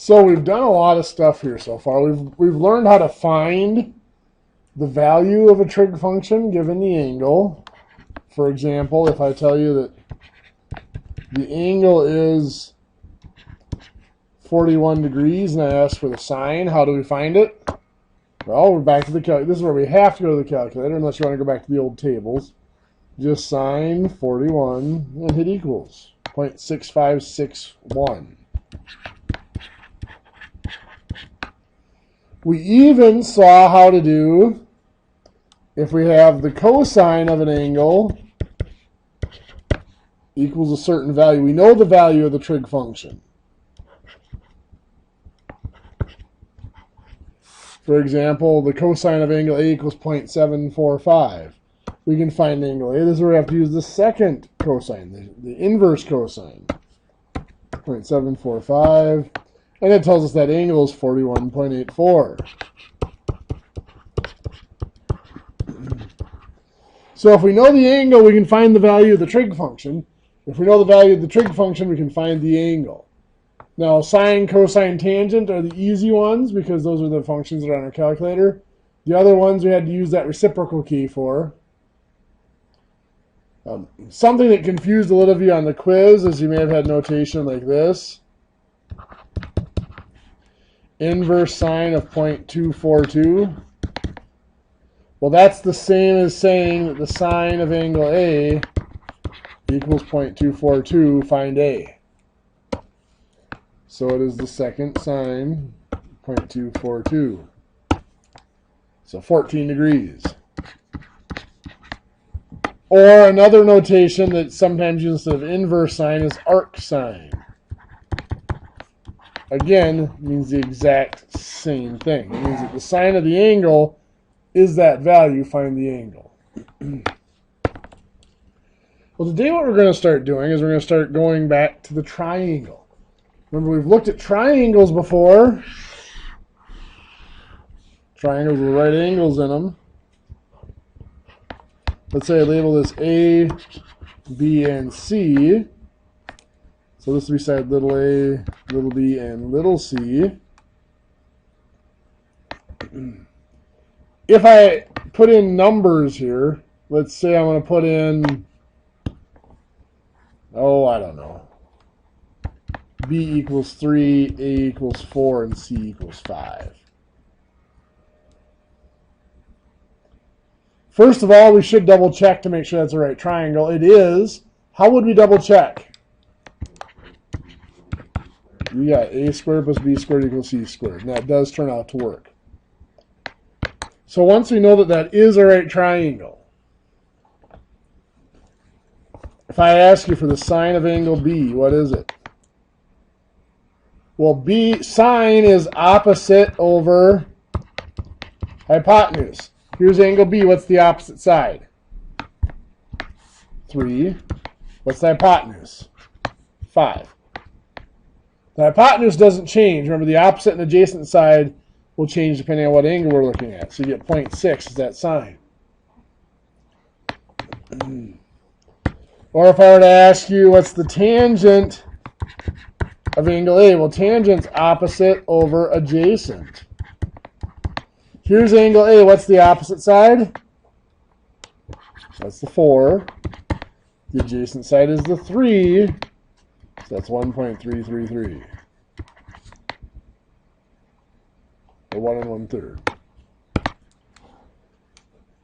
So we've done a lot of stuff here so far. We've learned how to find the value of a trig function given the angle. For example, if I tell you that the angle is 41 degrees and I ask for the sine, how do we find it? Well, we're back to the calculator. This is where we have to go to the calculator unless you want to go back to the old tables. Just sine 41 and hit equals 0.6561. We even saw how to do if we have the cosine of an angle equals a certain value. We know the value of the trig function. For example, the cosine of angle A equals 0.745. We can find angle A. This is where we have to use the second cosine, the inverse cosine. 0.745. And it tells us that angle is 41.84. So if we know the angle, we can find the value of the trig function. If we know the value of the trig function, we can find the angle. Now, sine, cosine, tangent are the easy ones because those are the functions that are on our calculator. The other ones we had to use that reciprocal key for. Something that confused a little of you on the quiz is you may have had notation like this. Inverse sine of 0.242. Well, that's the same as saying that the sine of angle A equals 0.242, find A. So it is the second sine, 0.242. So 14 degrees. Or another notation that sometimes used instead of inverse sine is arc sine. Again, means the exact same thing. It means that the sine of the angle is that value, find the angle. Well, today what we're going to start doing is we're going to start going back to the triangle. Remember, we've looked at triangles before. Triangles with right angles in them. Let's say I label this A, B, and C. So this will be side little a, little b, and little c. If I put in numbers here, let's say I'm going to put in, I don't know, b equals 3, a equals 4, and c equals 5. First of all, we should double check to make sure that's the right triangle. It is. How would we double check? We got a squared plus b squared equals c squared. And that does turn out to work. So once we know that that is a right triangle, if I ask you for the sine of angle B, what is it? Well, B sine is opposite over hypotenuse. Here's angle B. What's the opposite side? 3. What's the hypotenuse? 5. The hypotenuse doesn't change. Remember, the opposite and adjacent side will change depending on what angle we're looking at. So you get 0.6 is that sine. Or if I were to ask you, what's the tangent of angle A? Well, tangent's opposite over adjacent. Here's angle A. What's the opposite side? That's the 4. The adjacent side is the 3. So that's 1.333. Or 1 1/3.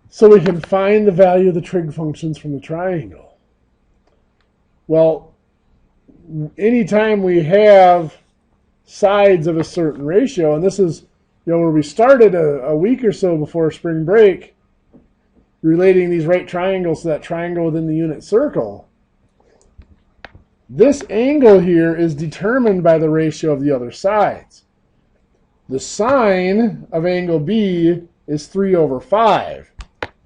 So we can find the value of the trig functions from the triangle. Well, anytime we have sides of a certain ratio, and this is where we started a week or so before spring break, relating these right triangles to that triangle within the unit circle. This angle here is determined by the ratio of the other sides. The sine of angle B is 3 over 5.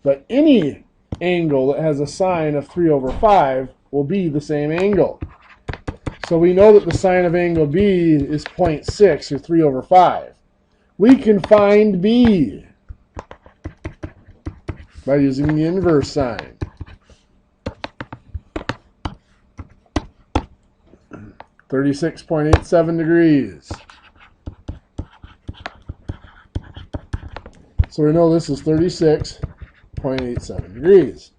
But any angle that has a sine of 3 over 5 will be the same angle. So we know that the sine of angle B is 0.6, or 3 over 5. We can find B by using the inverse sine. 36.87 degrees. So we know this is 36.87 degrees.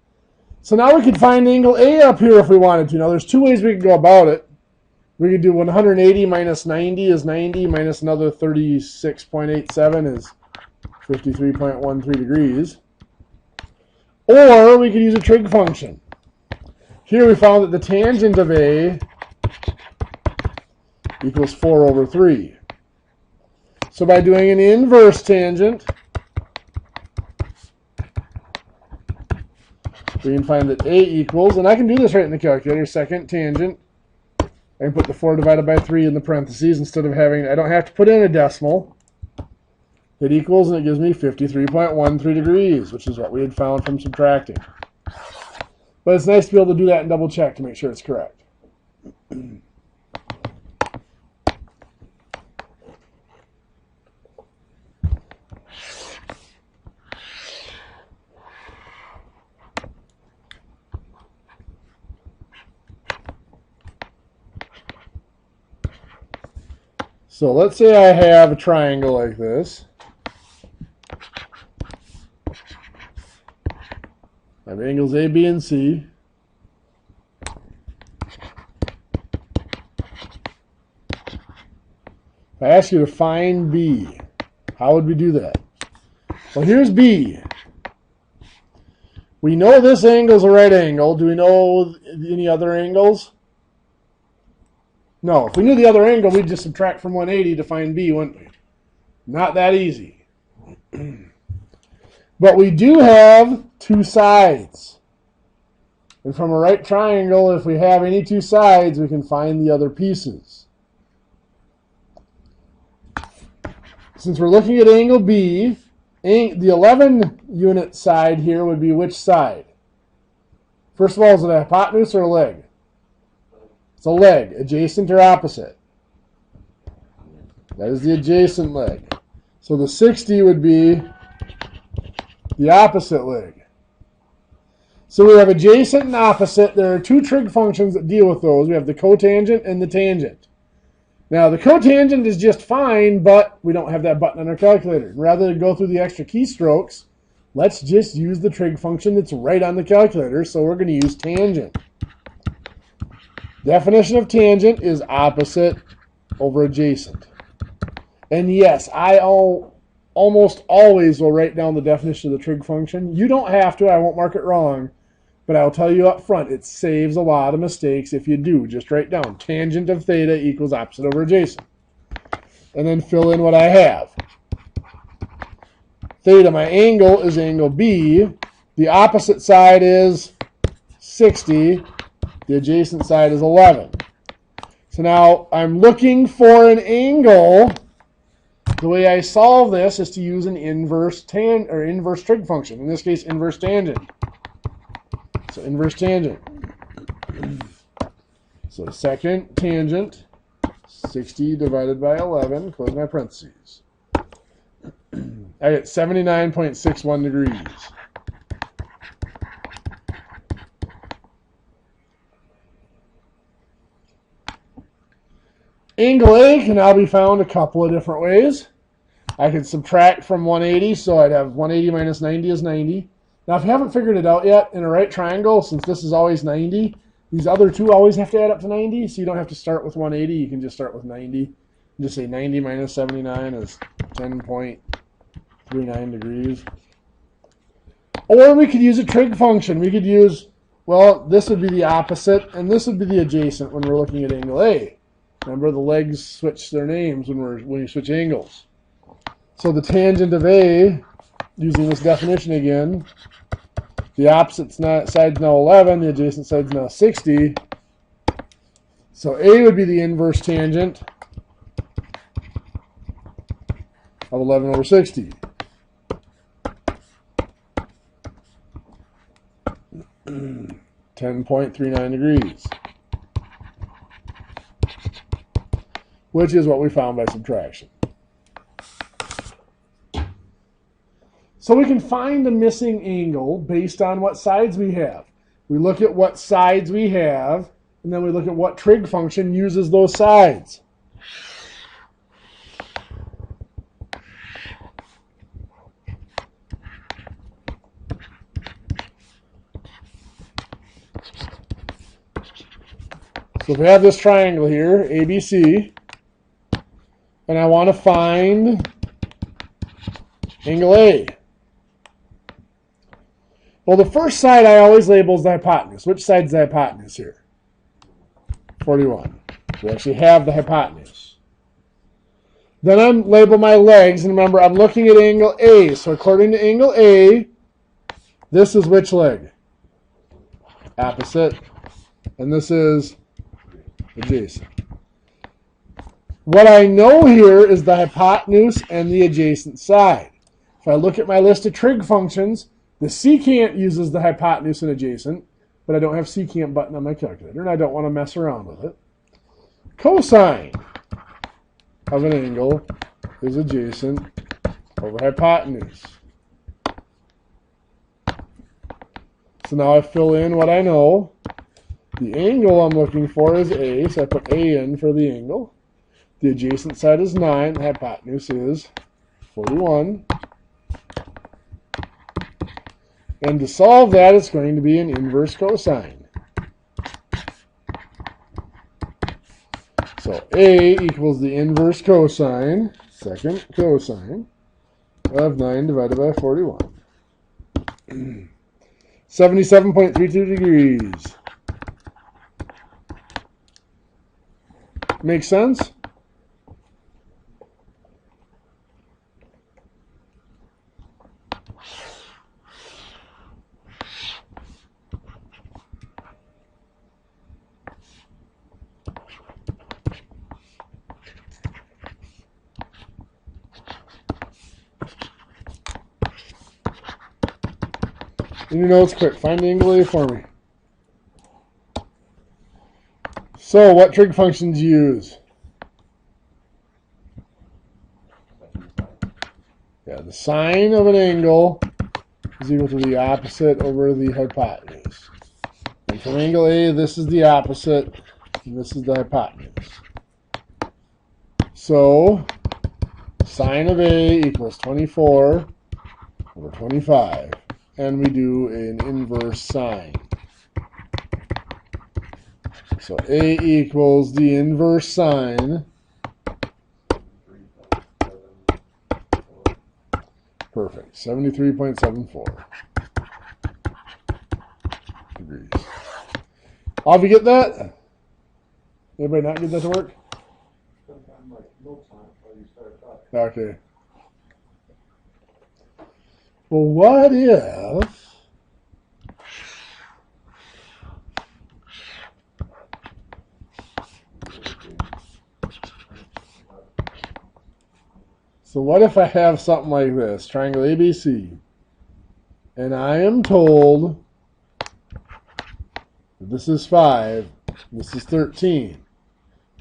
So now we could find angle A up here if we wanted to. Now there's two ways we could go about it. We could do 180 minus 90 is 90, minus another 36.87 is 53.13 degrees. Or we could use a trig function. Here we found that the tangent of A equals 4 over 3. So by doing an inverse tangent, we can find that A equals, and I can do this right in the calculator, second tangent. I can put the 4 divided by 3 in the parentheses instead of having, I don't have to put in a decimal. It equals, and it gives me 53.13 degrees, which is what we had found from subtracting. But it's nice to be able to do that and double check to make sure it's correct. So let's say I have a triangle like this. I have angles A, B, and C. If I ask you to find B, how would we do that? Well, here's B. We know this angle is a right angle. Do we know any other angles? No. If we knew the other angle, we'd just subtract from 180 to find B, wouldn't we? Not that easy. But we do have two sides. And from a right triangle, if we have any two sides, we can find the other pieces. Since we're looking at angle B, the 11 unit side here would be which side? First of all, is it a hypotenuse or a leg? It's a leg, adjacent or opposite. That is the adjacent leg. So the 60 would be the opposite leg. So we have adjacent and opposite. There are two trig functions that deal with those. We have the cotangent and the tangent. Now the cotangent is just fine, but we don't have that button on our calculator. Rather than go through the extra keystrokes, let's just use the trig function that's right on the calculator. So we're going to use tangent. Definition of tangent is opposite over adjacent. And yes, I almost always will write down the definition of the trig function. You don't have to. I won't mark it wrong. But I'll tell you up front, it saves a lot of mistakes if you do. Just write down tangent of theta equals opposite over adjacent. And then fill in what I have. Theta, my angle, is angle B. The opposite side is 60. The adjacent side is 11. So now I'm looking for an angle. The way I solve this is to use an inverse trig function. In this case, inverse tangent. So inverse tangent. So second tangent, 60 divided by 11, close my parentheses. I get 79.61 degrees. Angle A can now be found a couple of different ways. I could subtract from 180, so I'd have 180 minus 90 is 90. Now, if you haven't figured it out yet, in a right triangle, since this is always 90, these other two always have to add up to 90, so you don't have to start with 180. You can just start with 90. And just say 90 minus 79 is 10.39 degrees. Or we could use a trig function. We could use, well, this would be the opposite, and this would be the adjacent when we're looking at angle A. Remember, the legs switch their names when you switch angles. So the tangent of A, using this definition again, the opposite side's now 11, the adjacent side's now 60. So A would be the inverse tangent of 11 over 60. (10.39 degrees). Which is what we found by subtraction. So we can find the missing angle based on what sides we have. We look at what sides we have, and then we look at what trig function uses those sides. So if we have this triangle here, ABC, and I want to find angle A. Well, the first side I always label as the hypotenuse. Which side is the hypotenuse here? 41. We actually have the hypotenuse. Then I label my legs, and remember, I'm looking at angle A. So according to angle A, this is which leg? Opposite. And this is adjacent. What I know here is the hypotenuse and the adjacent side. If I look at my list of trig functions, the secant uses the hypotenuse and adjacent, but I don't have secant button on my calculator, and I don't want to mess around with it. Cosine of an angle is adjacent over hypotenuse. So now I fill in what I know. The angle I'm looking for is A, so I put A in for the angle. The adjacent side is 9, the hypotenuse is 41. And to solve that, it's going to be an inverse cosine. So A equals the inverse cosine, second cosine, of 9 divided by 41. 77.32 degrees. Make sense? In your notes, quick, find the angle A for me. So, what trig functions use? Yeah, the sine of an angle is equal to the opposite over the hypotenuse. And from angle A, this is the opposite, and this is the hypotenuse. So, sine of A equals 24 over 25. And we do an inverse sine. So A equals the inverse sine. Perfect. 73.74 degrees. All of you get that? Anybody not get that to work? Okay. Well, what if I have something like this, triangle ABC, and I am told that this is 5, this is 13,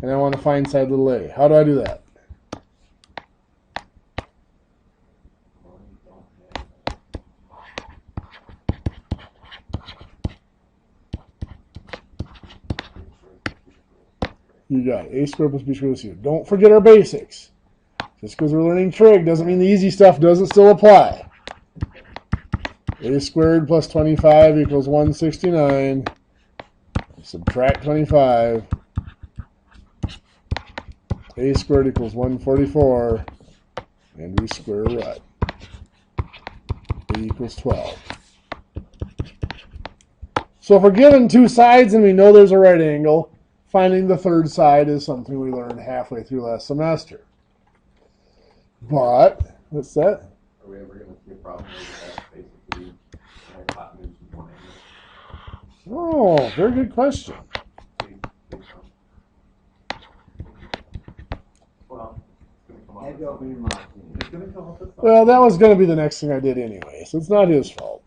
and I want to find side little a. How do I do that? You got it. A squared plus B squared is 2. Don't forget our basics. Just because we're learning trig doesn't mean the easy stuff doesn't still apply. A squared plus 25 equals 169. Subtract 25. A squared equals 144. And we square what? A equals 12. So if we're given two sides and we know there's a right angle, finding the third side is something we learned halfway through last semester. But, what's that? Are we ever going to see a problem where that's basically the hypotenuse of one angle? Oh, very good question. Well, it's going to come up. Well, that was going to be the next thing I did anyway, so it's not his fault.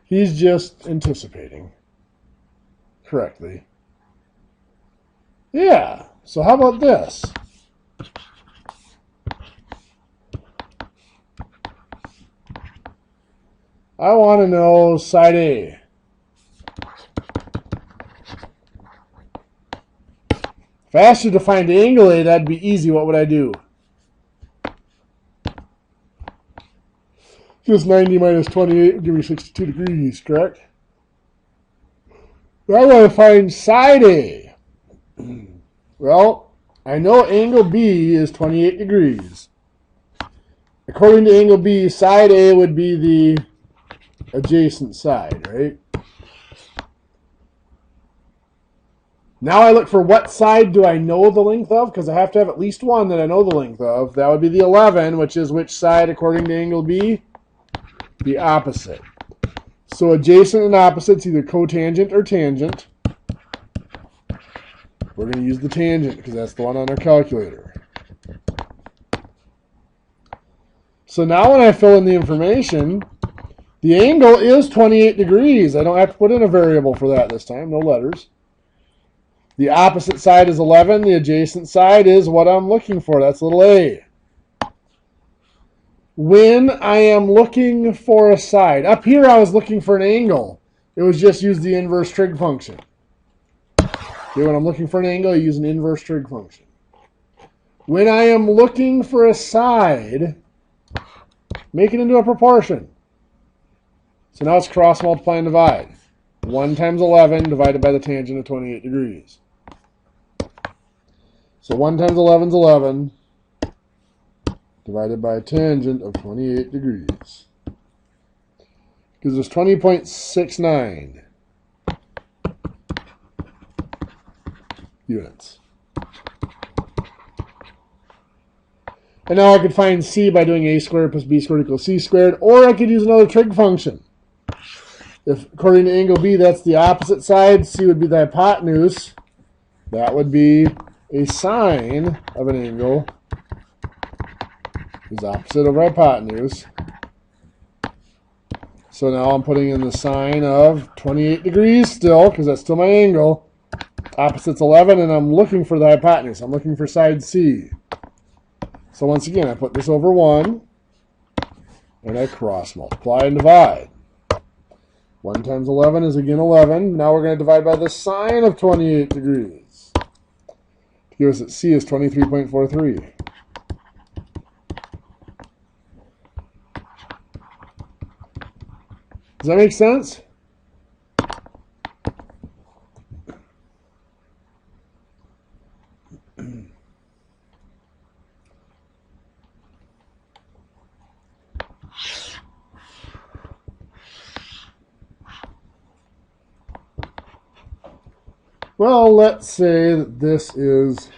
He's just anticipating correctly. Yeah, so how about this? I want to know side A. If I asked you to find angle A, that'd be easy. What would I do? Just 90 minus 28 would give me 62 degrees, correct? I want to find side A. Well, I know angle B is 28 degrees. According to angle B, side A would be the adjacent side, right? Now I look for what side do I know the length of, because I have to have at least one that I know the length of. That would be the 11, which is which side according to angle B? The opposite. So adjacent and opposite is either cotangent or tangent. We're going to use the tangent because that's the one on our calculator. So now when I fill in the information, the angle is 28 degrees. I don't have to put in a variable for that this time, no letters. The opposite side is 11. The adjacent side is what I'm looking for. That's little a. When I am looking for a side, up here I was looking for an angle. It was just use the inverse trig function. Okay, when I'm looking for an angle, I use an inverse trig function. When I am looking for a side, make it into a proportion. So now it's cross multiply and divide. 1 times 11 divided by the tangent of 28 degrees. So 1 times 11 is 11 divided by a tangent of 28 degrees. Gives us 20.69 units. And now I could find C by doing a squared plus b squared equals c squared, or I could use another trig function. If according to angle B that's the opposite side, C would be the hypotenuse. That would be a sine of an angle is opposite of hypotenuse. So now I'm putting in the sine of 28 degrees still, because that's still my angle. Opposite's 11, and I'm looking for the hypotenuse. I'm looking for side C. So once again, I put this over 1, and I cross multiply and divide. 1 times 11 is again 11. Now we're going to divide by the sine of 28 degrees. To give us that C is 23.43. Does that make sense? Well, let's say that this is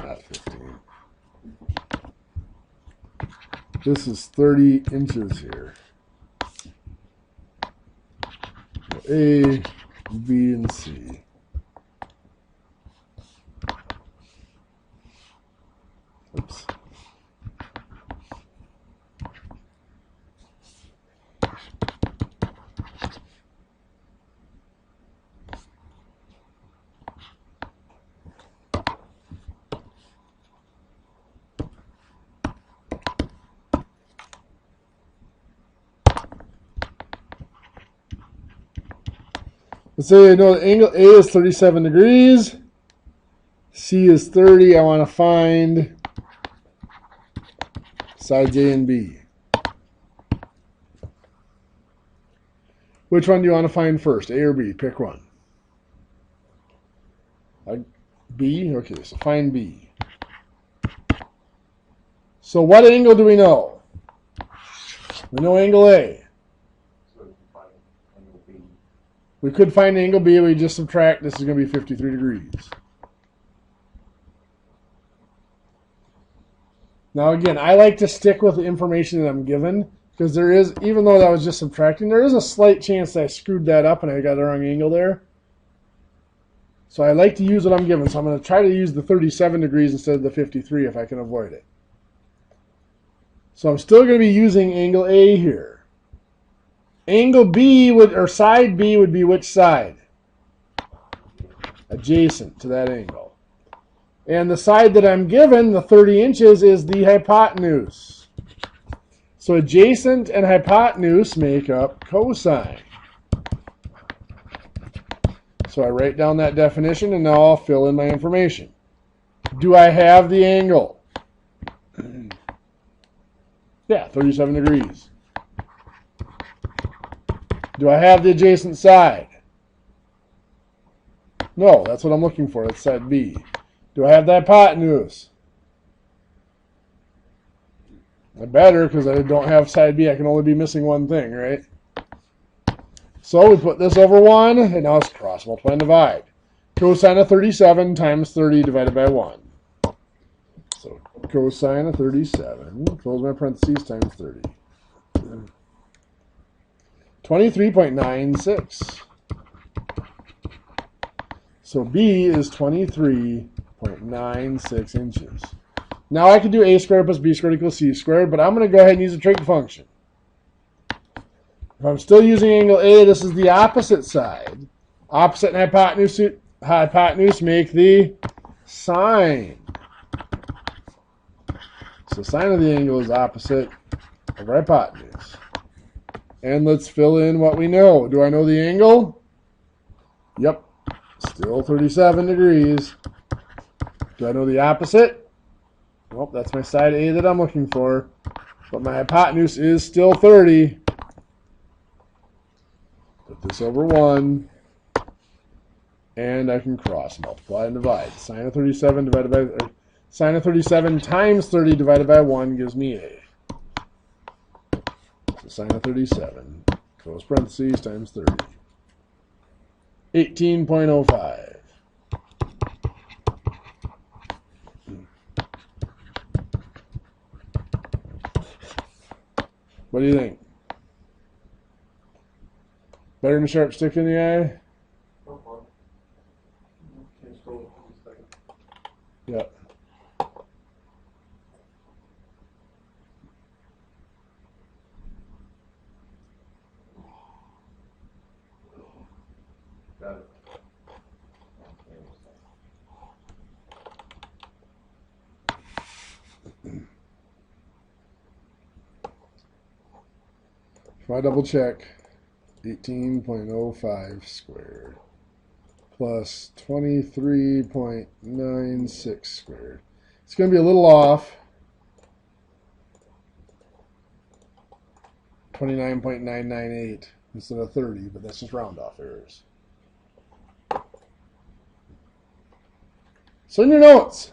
not 15. This is 30 inches here. A, B, and C. Oops. Let's say I know the angle A is 37 degrees. C is 30. I want to find sides A and B. Which one do you want to find first, A or B? Pick one. B? Okay, so find B. So what angle do we know? We know angle A. We could find angle B, we just subtract, this is going to be 53 degrees. Now again, I like to stick with the information that I'm given, because there is, even though that was just subtracting, there is a slight chance that I screwed that up and I got the wrong angle there. So I like to use what I'm given, so I'm going to try to use the 37 degrees instead of the 53 if I can avoid it. So I'm still going to be using angle A here. Angle B would, or side B would be which side? Adjacent to that angle. And the side that I'm given, the 30 inches, is the hypotenuse. So adjacent and hypotenuse make up cosine. So I write down that definition, and now I'll fill in my information. Do I have the angle? Yeah, 37 degrees. Do I have the adjacent side? No, that's what I'm looking for. It's side B. Do I have the hypotenuse? I better, because I don't have side B. I can only be missing one thing, right? So we put this over 1, and now it's cross multiply and divide. Cosine of 37 times 30 divided by 1. So cosine of 37, close my parentheses, times 30. 23.96. So B is 23.96 inches. Now I can do a squared plus b squared equals c squared, but I'm going to go ahead and use a trig function. If I'm still using angle A, this is the opposite side. Opposite and hypotenuse make the sine. So sine of the angle is opposite of our hypotenuse. And let's fill in what we know. Do I know the angle? Yep. Still 37 degrees. Do I know the opposite? Well, that's my side A that I'm looking for. But my hypotenuse is still 30. Put this over 1. And I can cross multiply and divide. Sine of 37 divided by sine of 37 times 30 divided by 1 gives me A. So sine of 37, close parentheses, times 30. 18.05. What do you think? Better than a sharp stick in the eye? Yeah. Got it. If I double check, 18.05 squared plus 23.96 squared. It's going to be a little off. 29.998 instead of 30, but that's just round off errors. So in your notes,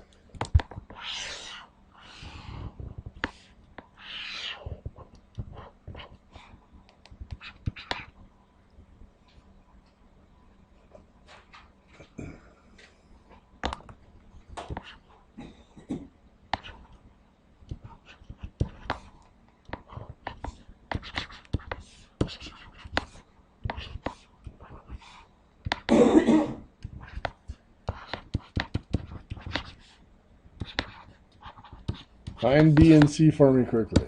find B and C for me quickly.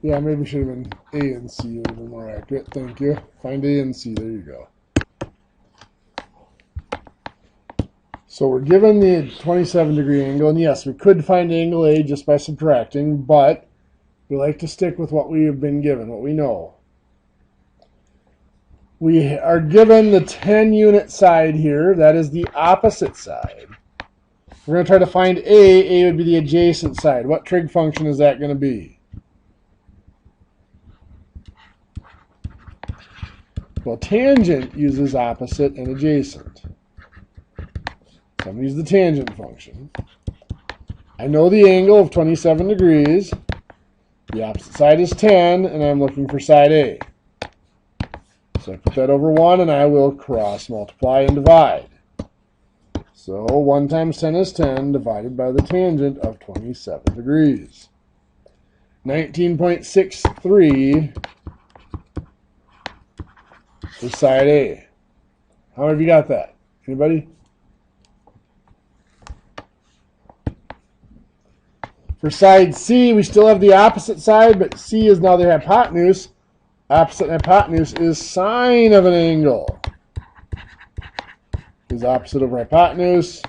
Yeah, maybe should have been A and C, would have been more accurate. Thank you. Find A and C. There you go. So we're given the 27-degree angle, and yes, we could find angle A just by subtracting, but we like to stick with what we have been given, what we know. We are given the 10-unit side here. That is the opposite side. We're going to try to find A. A would be the adjacent side. What trig function is that going to be? Well, tangent uses opposite and adjacent. So I'm going to use the tangent function. I know the angle of 27 degrees. The opposite side is 10, and I'm looking for side A. So I put that over 1, and I will cross multiply and divide. So 1 times 10 is 10, divided by the tangent of 27 degrees. 19.63 is side A. How have you got that? Anybody? For side C, we still have the opposite side, but C is now the hypotenuse. Opposite hypotenuse is sine of an angle. Is opposite of hypotenuse.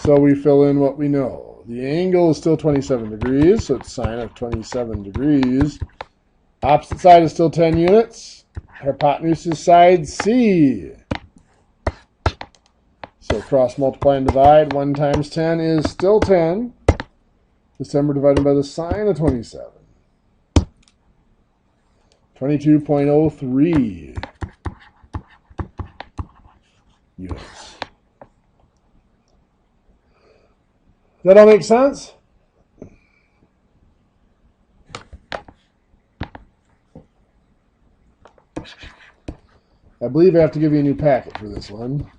So we fill in what we know. The angle is still 27 degrees, so it's sine of 27 degrees. Opposite side is still 10 units. Hypotenuse is side C. So cross multiply and divide. 1 times 10 is still 10. This time we're divided by the sine of 27. 22.03. units. That all make sense? I believe I have to give you a new packet for this one.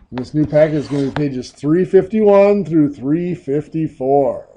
And this new packet is going to be pages 351 through 354.